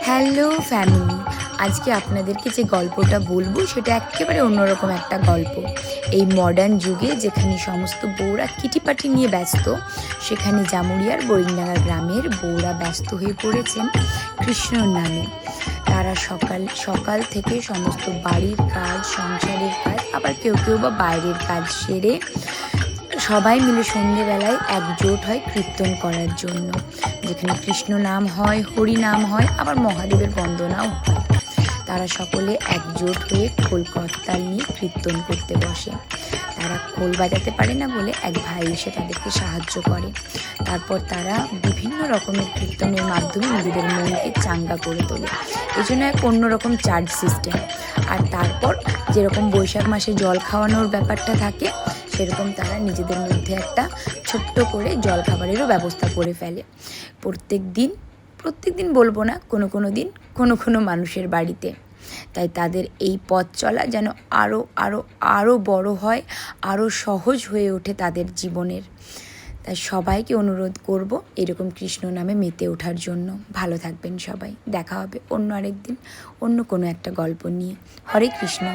Hello family, আজকে আপনাদেরকে যে গল্পটা বলবো সেটা একেবারে অন্যরকম একটা গল্প। এই মডার্ন যুগে যেখানে সমস্ত বউরা কিটিপাটি নিয়ে ব্যস্ত, সেখানে জামুরিয়ার বোরিংডাঙ্গা গ্রামের বউরা ব্যস্ত হয়ে পড়েছেন কৃষ্ণর নামে। তারা সকাল সকাল থেকে সমস্ত বাড়ির কাজ, সংসারের কাজ, আবার কেউ কেউ বা বাইরের কাজ সেরে সবাই মিলে সন্ধেবেলায় একজোট হয় কীর্তন করার জন্য, যেখানে কৃষ্ণ নাম হয়, হরি নাম হয়, আবার মহাদেবের বন্দনাও হয়। তারা সকলে একজোট হয়ে খোল করতাল নিয়ে কীর্তন করতে বসে। তারা খোল বাজাতে পারে না বলে এক ভাই এসে তাদেরকে সাহায্য করে। তারপর তারা বিভিন্ন রকমের কীর্তনের মাধ্যমে নিজেদের মনকে চাঙ্গা করে তোলে। এই জন্য এক অন্যরকম চার্জ সিস্টেম। আর তারপর যেরকম বৈশাখ মাসে জল খাওয়ানোর ব্যাপারটা থাকে, সেরকম তারা নিজেদের মধ্যে একটা ছোট্ট করে জলখাবারেরও ব্যবস্থা করে ফেলে। প্রত্যেক দিন বলবো না, কোনো দিন কোনো মানুষের বাড়িতে। তাই তাদের এই পথ চলা যেন আরও বড় হয়, আরও সহজ হয়ে ওঠে তাদের জীবনের। তাই সবাইকে অনুরোধ করব এরকম কৃষ্ণ নামে মেতে ওঠার জন্য। ভালো থাকবেন সবাই। দেখা হবে অন্য আরেক দিন অন্য কোনো একটা গল্প নিয়ে। হরে কৃষ্ণ।